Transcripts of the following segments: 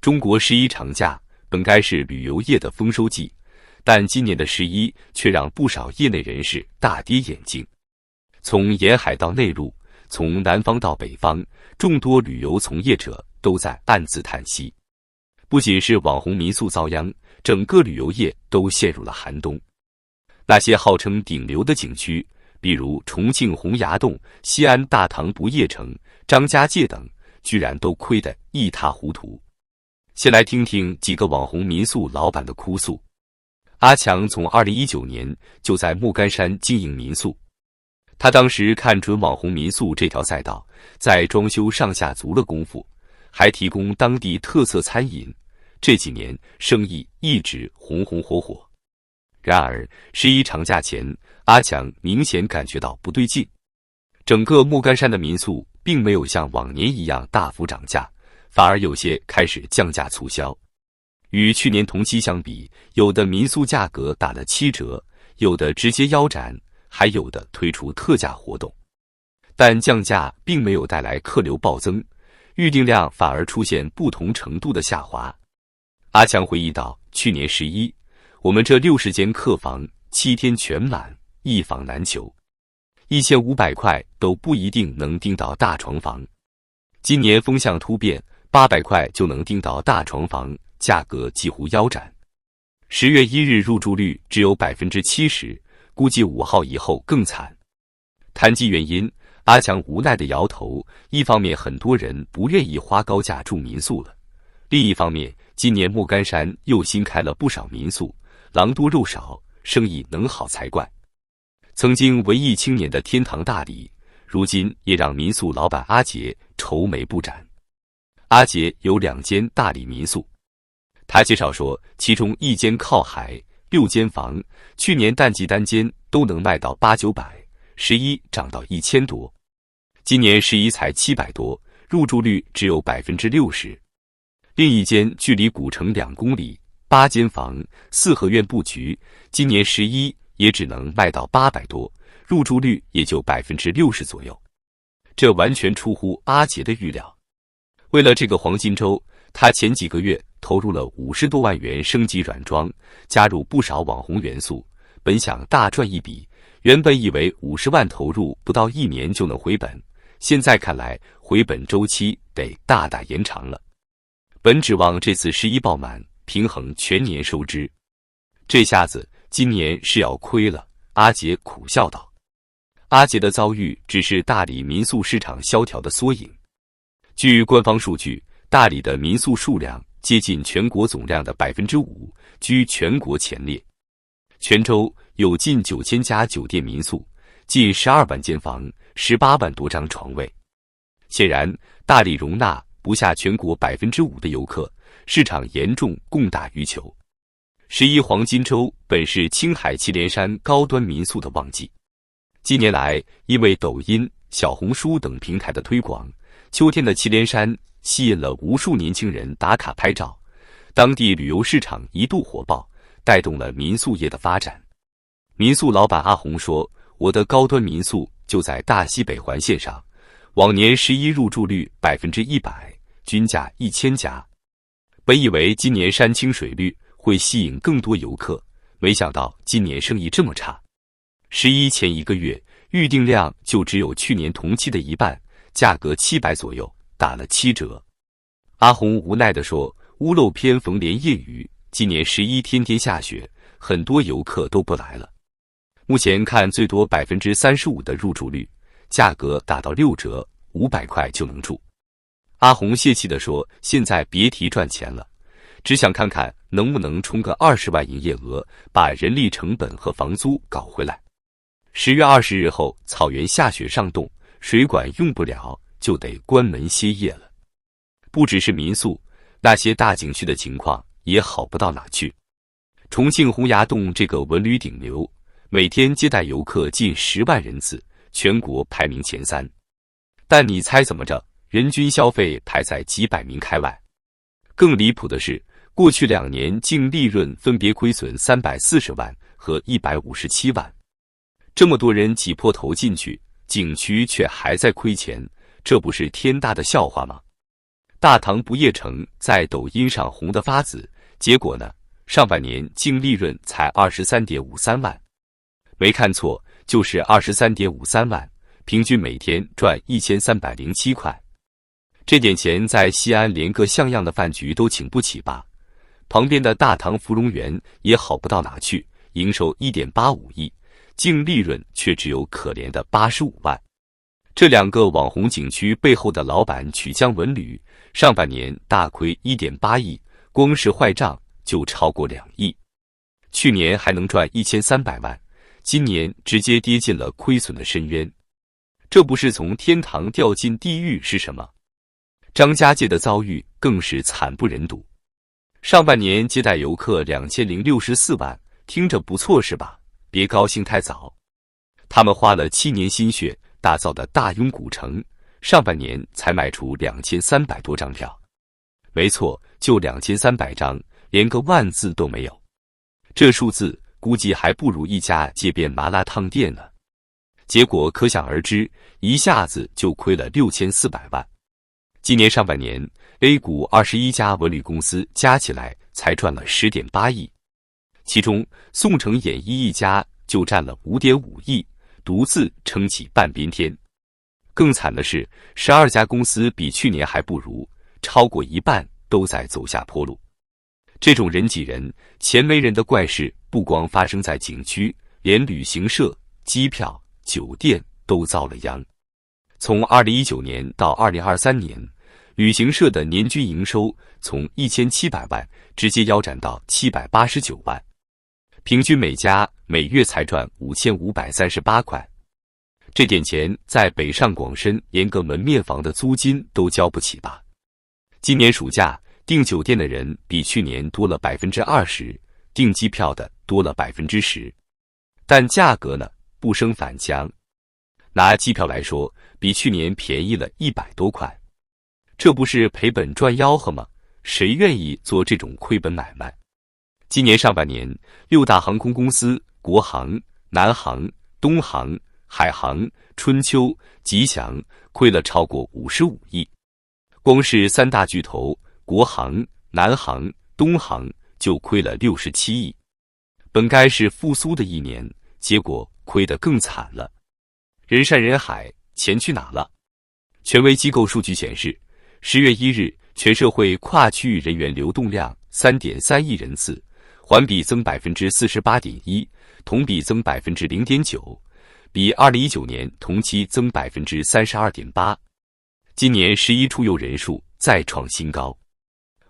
中国11长假本该是旅游业的丰收季，但今年的11却让不少业内人士大跌眼镜。从沿海到内陆，从南方到北方，众多旅游从业者都在暗自叹息。不仅是网红民宿遭殃，整个旅游业都陷入了寒冬。那些号称顶流的景区，比如重庆洪崖洞、西安大唐不夜城、张家界等，居然都亏得一塌糊涂。先来听听几个网红民宿老板的哭诉。阿强从2019年就在莫干山经营民宿，他当时看准网红民宿这条赛道，在装修上下足了功夫，还提供当地特色餐饮，这几年生意一直红红火火。然而11长假前，阿强明显感觉到不对劲，整个莫干山的民宿并没有像往年一样大幅涨价，反而有些开始降价促销。与去年同期相比，有的民宿价格打了7折，有的直接腰斩，还有的推出特价活动。但降价并没有带来客流暴增，预订量反而出现不同程度的下滑。阿强回忆道，去年11，我们这60间客房7天全满，一房难求，1500块都不一定能订到大床房。今年风向突变，800块就能订到大床房，价格几乎腰斩。10月1日入住率只有 70%， 估计5号以后更惨。谈及原因，阿强无奈地摇头，一方面很多人不愿意花高价住民宿了，另一方面今年莫干山又新开了不少民宿，狼多肉少，生意能好才怪。曾经文艺青年的天堂大理，如今也让民宿老板阿杰愁眉不展。阿杰有2间大理民宿，他介绍说，其中1间靠海，6间房，去年淡季单间都能卖到800-900，11涨到1000多，今年11才700多，入住率只有 60%。另一间距离古城2公里，8间房，4合院布局，今年11也只能卖到800多，入住率也就 60% 左右，这完全出乎阿杰的预料。为了这个黄金周，他前几个月投入了50多万元升级软装，加入不少网红元素，本想大赚一笔，原本以为50万投入不到1年就能回本，现在看来回本周期得大大延长了。本指望这次11爆满，平衡全年收支，这下子今年是要亏了，阿杰苦笑道。阿杰的遭遇只是大理民宿市场萧条的缩影。据官方数据，大理的民宿数量接近全国总量的 5%， 居全国前列。全州有近9000家酒店民宿，近12万间房，18万多张床位。显然，大理容纳不下全国 5% 的游客，市场严重供大于求。11黄金周本是青海祁连山高端民宿的旺季，近年来因为抖音、小红书等平台的推广，秋天的祁连山吸引了无数年轻人打卡拍照，当地旅游市场一度火爆，带动了民宿业的发展。民宿老板阿红说，我的高端民宿就在大西北环线上，往年11入住率 100%， 均价1000家。本以为今年山清水绿会吸引更多游客，没想到今年生意这么差。11前1个月预订量就只有去年同期的一半，价格700左右，打了7折。阿红无奈地说，屋漏偏逢连夜雨，今年11天天下雪，很多游客都不来了。目前看最多 35% 的入住率，价格打到6折，500块就能住。阿红泄气地说，现在别提赚钱了，只想看看能不能冲个20万营业额，把人力成本和房租搞回来。10月20日后，草原下雪上冻，水管用不了，就得关门歇业了。不只是民宿，那些大景区的情况也好不到哪去。重庆洪崖洞这个文旅顶流，每天接待游客近10万人次，全国排名前3。但你猜怎么着？人均消费排在几百名开外。更离谱的是，过去2年净利润分别亏损340万和157万。这么多人挤破头进去，景区却还在亏钱，这不是天大的笑话吗？大唐不夜城在抖音上红得发紫，结果呢，上半年净利润才23.53万。没看错，就是23.53万，平均每天赚1307块。这点钱在西安连个像样的饭局都请不起吧？旁边的大唐芙蓉园也好不到哪去，营收1.85亿，净利润却只有可怜的85万。这两个网红景区背后的老板曲江文旅，上半年大亏1.8亿，光是坏账就超过2亿。去年还能赚1300万，今年直接跌进了亏损的深渊。这不是从天堂掉进地狱是什么？张家界的遭遇更是惨不忍睹。上半年接待游客2064万，听着不错是吧？别高兴太早。他们花了7年心血打造的大庸古城，上半年才卖出2300多张票。没错，就2300张，连个万字都没有。这数字估计还不如一家街边麻辣烫店呢。结果可想而知，一下子就亏了6400万。今年上半年 A 股21家文旅公司加起来才赚了10.8亿，其中宋城演艺一家就占了5.5亿，独自撑起半边天。更惨的是，12家公司比去年还不如，超过一半都在走下坡路。这种人挤人、钱没人的怪事，不光发生在景区，连旅行社、机票、酒店都遭了殃。从2019年到2023年，旅行社的年均营收从1700万直接腰斩到789万，平均每家每月才赚5538块。这点钱在北上广深连个门面房的租金都交不起吧？今年暑假订酒店的人比去年多了20%，订机票的多了10%，但价格呢不升反降。拿机票来说，比去年便宜了100多块，这不是赔本赚吆喝吗？谁愿意做这种亏本买卖？今年上半年，6大航空公司国航、南航、东航、海航、春秋、吉祥亏了超过55亿，光是3大巨头国航、南航、东航就亏了67亿。本该是复苏的一年，结果亏得更惨了。人山人海，钱去哪了？权威机构数据显示，10月1日，全社会跨区域人员流动量3.3亿人次，环比增48.1%，同比增0.9%，比2019年同期增32.8%。今年11出游人数再创新高。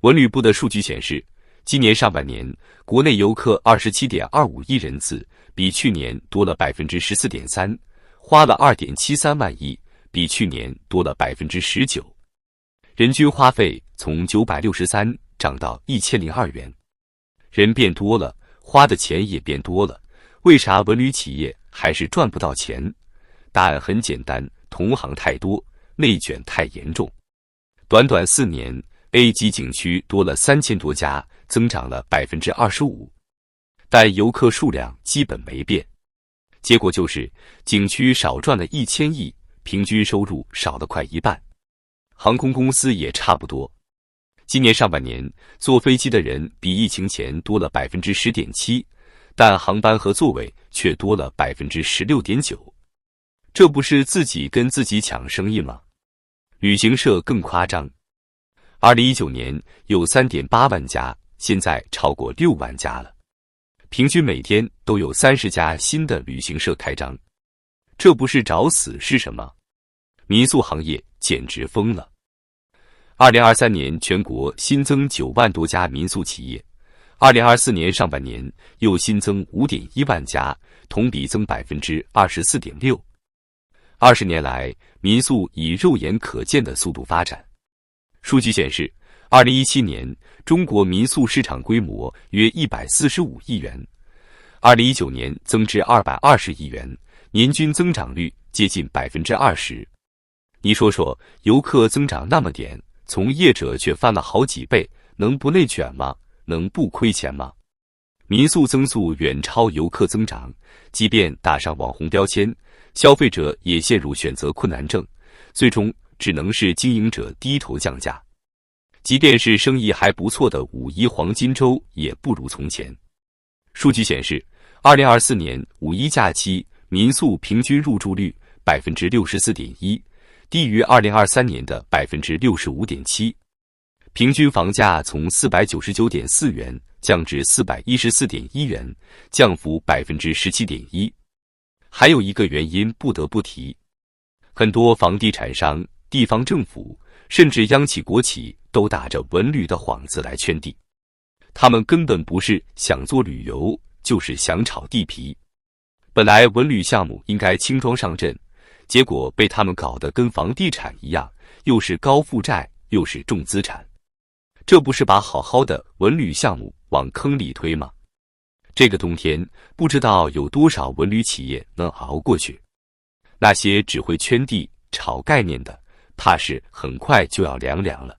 文旅部的数据显示，今年上半年国内游客27.25亿人次，比去年多了14.3%，花了2.73万亿，比去年多了19%。人均花费从963涨到1002元。人变多了，花的钱也变多了，为啥文旅企业还是赚不到钱？答案很简单，同行太多，内卷太严重。短短4年 ，A 级景区多了3000多家，增长了25%，但游客数量基本没变。结果就是景区少赚了1000亿，平均收入少了快一半。航空公司也差不多。今年上半年坐飞机的人比疫情前多了10.7%，但航班和座位却多了16.9%。这不是自己跟自己抢生意吗？旅行社更夸张，2019年有3.8万家，现在超过6万家了。平均每天都有30家新的旅行社开张，这不是找死是什么？民宿行业简直疯了。2023年全国新增9万多家民宿企业，2024年上半年又新增5.1万家，同比增24.6%。20年来，民宿以肉眼可见的速度发展。数据显示，2017年中国民宿市场规模约145亿元，2019年增至220亿元，年均增长率接近20%。你说说，游客增长那么点，从业者却翻了好几倍，能不内卷吗？能不亏钱吗？民宿增速远超游客增长，即便打上网红标签，消费者也陷入选择困难症，最终只能是经营者低头降价。即便是生意还不错的5·1黄金周，也不如从前。数据显示，2024年5·1假期民宿平均入住率 64.1%， 低于2023年的 65.7%。平均房价从499.4元降至414.1元，降幅 17.1%。还有一个原因不得不提，很多房地产商、地方政府，甚至央企国企都打着文旅的幌子来圈地。他们根本不是想做旅游，就是想炒地皮。本来文旅项目应该轻装上阵，结果被他们搞得跟房地产一样，又是高负债，又是重资产。这不是把好好的文旅项目往坑里推吗？这个冬天，不知道有多少文旅企业能熬过去。那些只会圈地、炒概念的，怕是很快就要凉凉了。